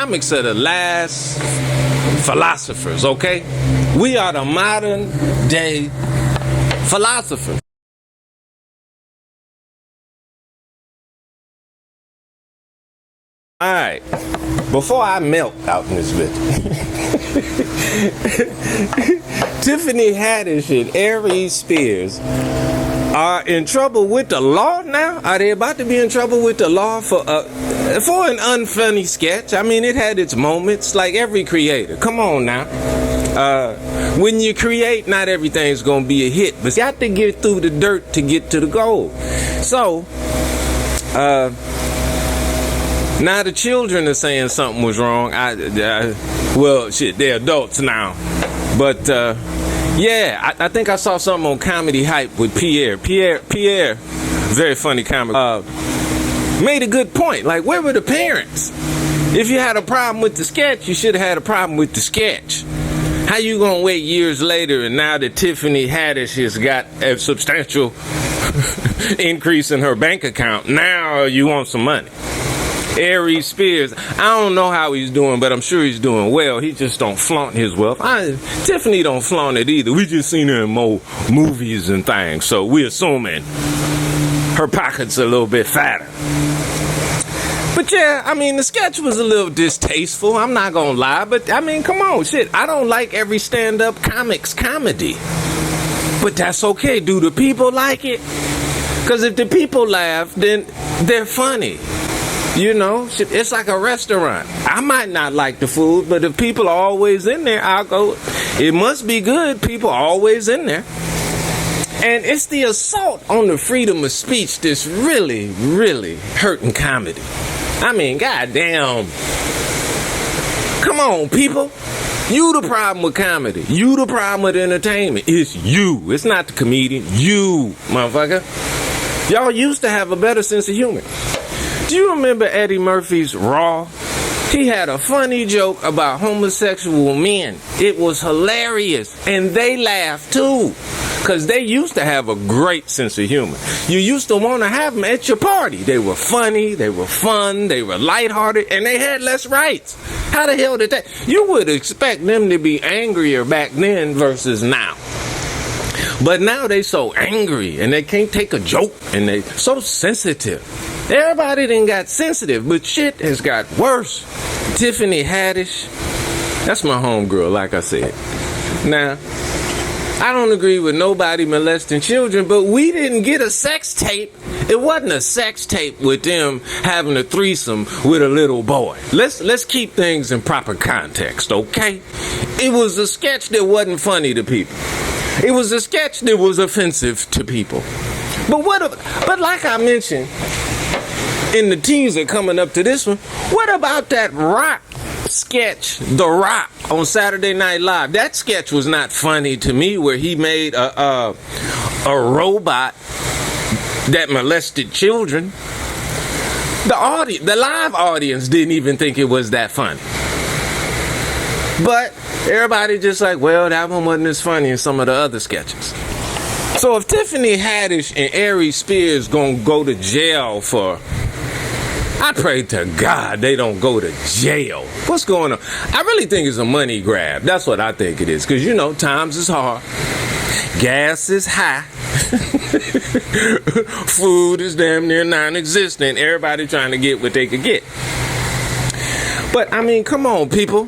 Comics are the last philosophers, okay? We are the modern day philosophers. All right, before I melt out in this bitch, Tiffany Haddish and Aries Spears are in trouble with the law now. Are they about to be in trouble with the law for an unfunny sketch? I mean, it had its moments, like every creator. Come on now. When you create, not everything's gonna be a hit, but you got to get through the dirt to get to the gold. So, now the children are saying something was wrong. Well, shit, they're adults now. But, yeah, I think I saw something on Comedy Hype with Pierre, very funny comic, made a good point. Like, where were the parents? If you had a problem with the sketch, you should have had a problem with the sketch. How you gonna wait years later and now that Tiffany Haddish has got a substantial increase in her bank account, now you want some money? Aries Spears, I don't know how he's doing, but I'm sure he's doing well. He just don't flaunt his wealth. Tiffany don't flaunt it either. We just seen her in more movies and things, so we assuming her pockets are a little bit fatter. But yeah, I mean, the sketch was a little distasteful, I'm not gonna lie, but I mean, come on, shit, I don't like every stand-up comics comedy. But that's okay, do the people like it? Because if the people laugh, then they're funny. You know, it's like a restaurant. I might not like the food, but if people are always in there, I'll go. It must be good. People are always in there. And it's the assault on the freedom of speech that's really, really hurting comedy. I mean, goddamn. Come on, people. You the problem with comedy. You the problem with entertainment. It's you. It's not the comedian. You, motherfucker. Y'all used to have a better sense of humor. Do you remember Eddie Murphy's Raw? He had a funny joke about homosexual men. It was hilarious. And they laughed too. Because they used to have a great sense of humor. You used to want to have them at your party. They were funny, they were fun, they were lighthearted, and they had less rights. How the hell did that? You would expect them to be angrier back then versus now. But now they so angry and they can't take a joke and they so sensitive. Everybody done got sensitive, but shit has got worse. Tiffany Haddish, that's my homegirl, like I said. Now, I don't agree with nobody molesting children, but we didn't get a sex tape. It wasn't a sex tape with them having a threesome with a little boy. Let's keep things in proper context, okay? It was a sketch that wasn't funny to people. It was a sketch that was offensive to people. But like I mentioned in the teaser coming up to this one, what about that Rock sketch, The Rock, on Saturday Night Live? That sketch was not funny to me, where he made a robot that molested children. The live audience didn't even think it was that funny. But everybody just like, well, that one wasn't as funny as some of the other sketches. So if Tiffany Haddish and Aries Spears gonna go to jail for, I pray to God they don't go to jail. What's going on? I really think it's a money grab. That's what I think it is. Because, you know, times is hard. Gas is high. Food is damn near non-existent. Everybody trying to get what they could get. But, I mean, come on, people.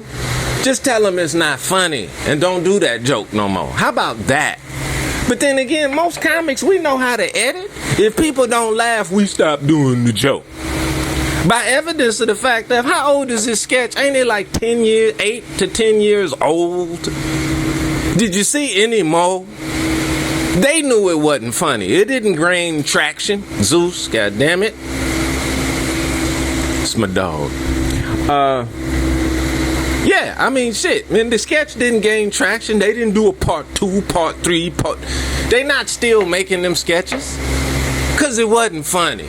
Just tell them it's not funny and don't do that joke no more. How about that? But then again, most comics, we know how to edit. If people don't laugh, we stop doing the joke. By evidence of the fact of how old is this sketch? Ain't it like 10 years, 8 to 10 years old? Did you see any more? They knew it wasn't funny. It didn't gain traction. Zeus, goddammit. It's my dog. Yeah, I mean, shit. When the sketch didn't gain traction, they didn't do a part 2, part 3, They not still making them sketches. Because it wasn't funny.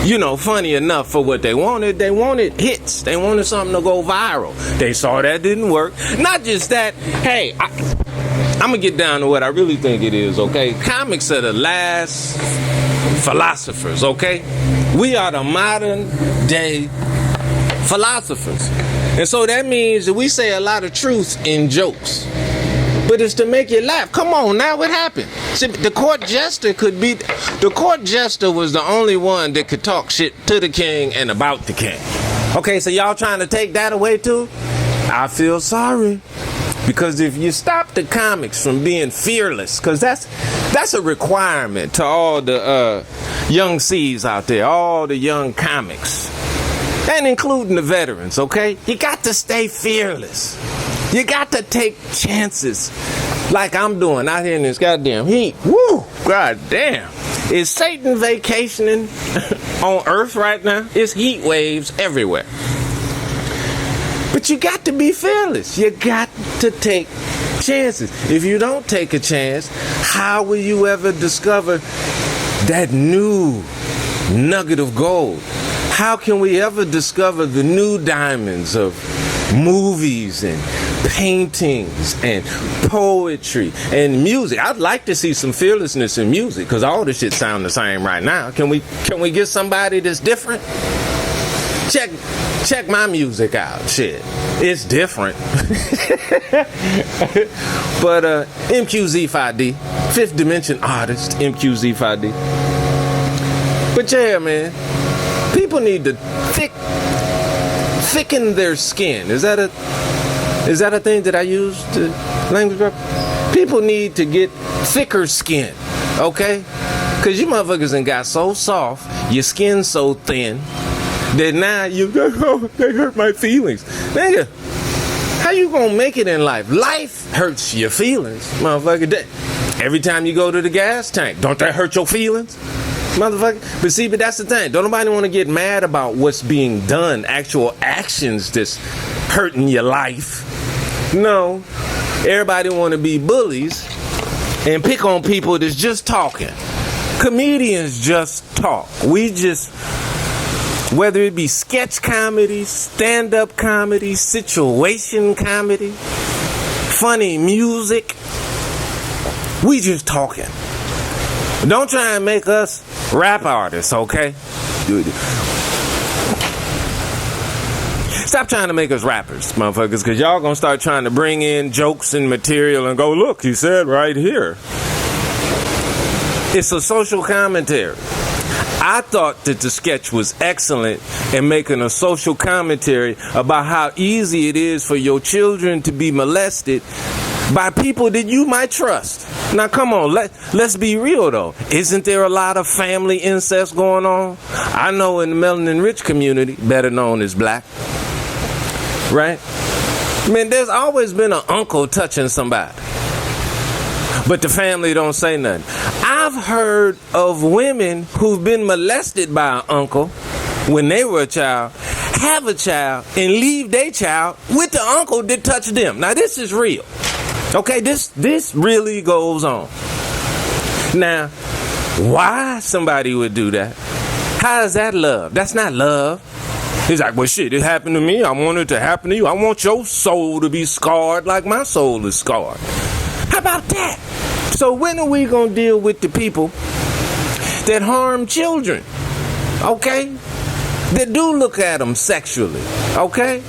You know, funny enough for what they wanted. They wanted hits. They wanted something to go viral. They saw that didn't work. Not just that. Hey, I'm going to get down to what I really think it is, okay? Comics are the last philosophers, okay? We are the modern day philosophers. And so that means that we say a lot of truth in jokes. But it's to make you laugh. Come on, now what happened? See, the court jester was the only one that could talk shit to the king and about the king. Okay, so y'all trying to take that away too? I feel sorry. Because if you stop the comics from being fearless, because that's a requirement to all the young C's out there, all the young comics, and including the veterans, okay? You got to stay fearless. You got to take chances like I'm doing out here in this goddamn heat. Woo! Goddamn. Is Satan vacationing on Earth right now? It's heat waves everywhere. But you got to be fearless. You got to take chances. If you don't take a chance, how will you ever discover that new nugget of gold? How can we ever discover the new diamonds of movies and paintings and poetry and music? I'd like to see some fearlessness in music, because all the shit sound the same right now. Can we get somebody that's different? Check my music out. Shit, it's different. But MQZ5D, fifth dimension artist, MQZ5D. But yeah, man, people need to thicken their skin. Is that a thing that I use to language rep? People need to get thicker skin, okay? Because you motherfuckers ain't got so soft, your skin so thin, that now they hurt my feelings. Nigga, how you gonna make it in life? Life hurts your feelings, motherfucker. Every time you go to the gas tank, don't that hurt your feelings? Motherfucker. But that's the thing. Don't nobody want to get mad about what's being done, actual actions that's hurting your life. No. Everybody want to be bullies and pick on people that's just talking. Comedians just talk. Whether it be sketch comedy, stand-up comedy, situation comedy, funny music, we just talking. Don't try and make us rap artists, okay? Stop trying to make us rappers, motherfuckers, because y'all gonna start trying to bring in jokes and material and go, look, he said right here. It's a social commentary. I thought that the sketch was excellent in making a social commentary about how easy it is for your children to be molested by people that you might trust. Now, come on, let's be real, though. Isn't there a lot of family incest going on? I know in the melanin rich community, better known as black, right? Man, there's always been an uncle touching somebody, but the family don't say nothing. I've heard of women who've been molested by an uncle when they were a child, have a child, and leave their child with the uncle that touched them. Now, this is real. Okay, this really goes on. Now, why somebody would do that? How is that love? That's not love. He's like, well, shit, it happened to me. I want it to happen to you. I want your soul to be scarred like my soul is scarred. How about that? So when are we going to deal with the people that harm children? Okay? That do look at them sexually. Okay?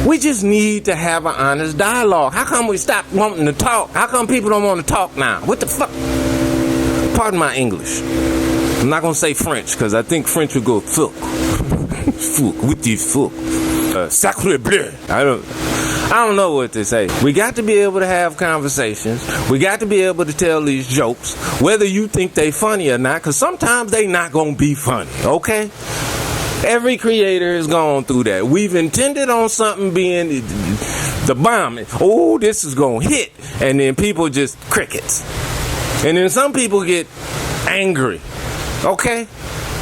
We just need to have an honest dialogue. How come we stop wanting to talk? How come people don't want to talk now? What the fuck? Pardon my English. I'm not going to say French, because I think French would go fuck. Fuck. What the fuck? Sacre bleu. I don't know what to say. We got to be able to have conversations. We got to be able to tell these jokes, whether you think they funny or not, because sometimes they not going to be funny, okay? Every creator has gone through that. We've intended on something being the bomb. Oh, this is going to hit. And then people just crickets. And then some people get angry, okay?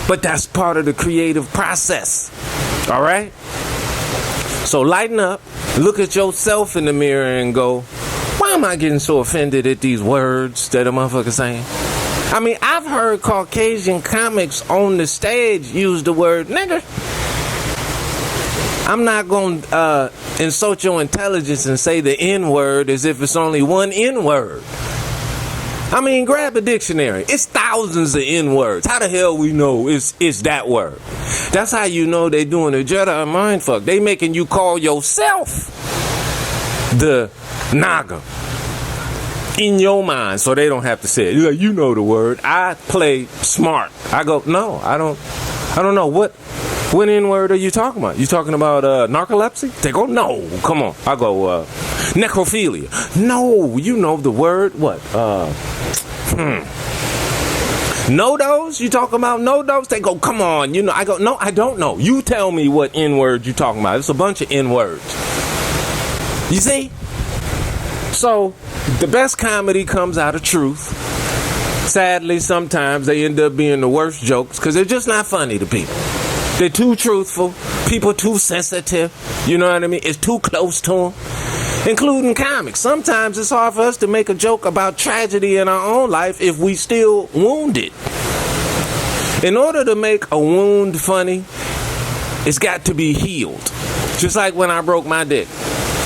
But that's part of the creative process, all right? So lighten up. Look at yourself in the mirror and go, why am I getting so offended at these words that a motherfucker saying? I mean, I've heard Caucasian comics on the stage use the word nigger. I'm not going to insult your intelligence and say the N-word as if it's only one N-word. I mean, grab a dictionary. It's thousands of N-words. How the hell we know it's that word? That's how you know they doing a Jedi mind fuck. They making you call yourself the Naga in your mind, so they don't have to say it. You're like, you know the word. I play smart. I go, no, I don't know. What N-word are you talking about? You talking about narcolepsy? They go, no, come on. I go, necrophilia. No, you know the word. What? No-dos? You talking about no-dos? They go, come on. You know, I go, no, I don't know. You tell me what N-word you talking about. It's a bunch of N-words. You see? So, the best comedy comes out of truth. Sadly, sometimes they end up being the worst jokes because they're just not funny to people. They're too truthful. People too sensitive. You know what I mean? It's too close to them. Including comics. Sometimes it's hard for us to make a joke about tragedy in our own life if we still wounded. In order to make a wound funny, it's got to be healed. Just like when I broke my dick.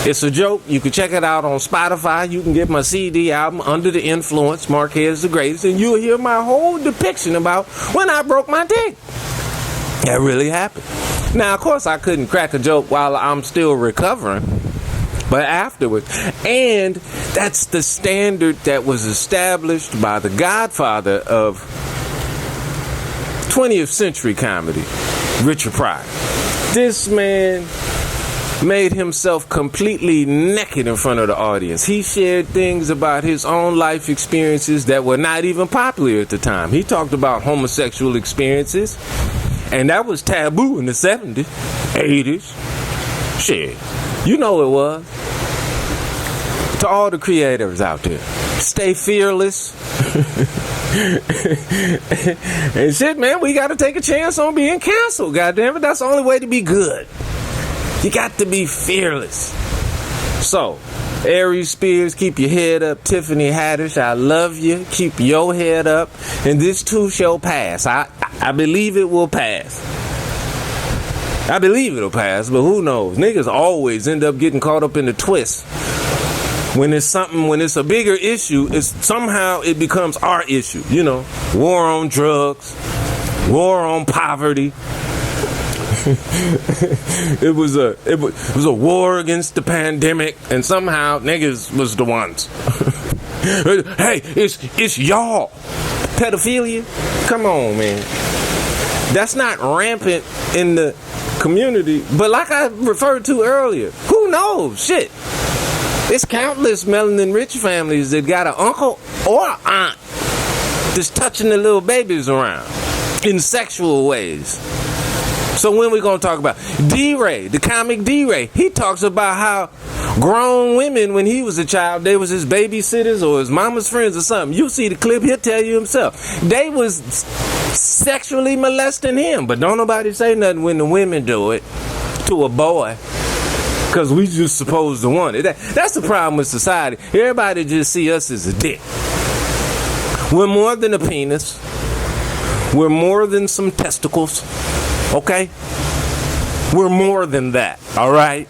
It's a joke. You can check it out on Spotify. You can get my CD album, Under the Influence, Marquez the Greatest, and you'll hear my whole depiction about when I broke my dick. That really happened. Now, of course, I couldn't crack a joke while I'm still recovering, but afterwards. And that's the standard that was established by the godfather of 20th century comedy, Richard Pryor. This man made himself completely naked in front of the audience. He shared things about his own life experiences that were not even popular at the time. He talked about homosexual experiences, and that was taboo in the 70s, 80s. Shit, you know it was. To all the creators out there, stay fearless. And shit, man, we got to take a chance on being canceled. Goddamn it, that's the only way to be good. You got to be fearless. So, Aries Spears, keep your head up. Tiffany Haddish, I love you. Keep your head up. And this too shall pass. I believe it will pass. I believe it'll pass, but who knows? Niggas always end up getting caught up in the twist. When it's a bigger issue, somehow it becomes our issue. You know, war on drugs, war on poverty. It was a war against the pandemic, and somehow niggas was the ones. Hey, it's y'all. Pedophilia? Come on, man. That's not rampant in the community, but like I referred to earlier, who knows? Shit. It's countless melanin rich families that got an uncle or an aunt that's touching the little babies around in sexual ways. So when we gonna talk about D-Ray, the comic D-Ray, he talks about how grown women, when he was a child, they was his babysitters or his mama's friends or something. You see the clip, he'll tell you himself. They was sexually molesting him, but don't nobody say nothing when the women do it to a boy. Because we just supposed to want it. That's the problem with society. Everybody just see us as a dick. We're more than a penis. We're more than some testicles. Okay? We're more than that. All right?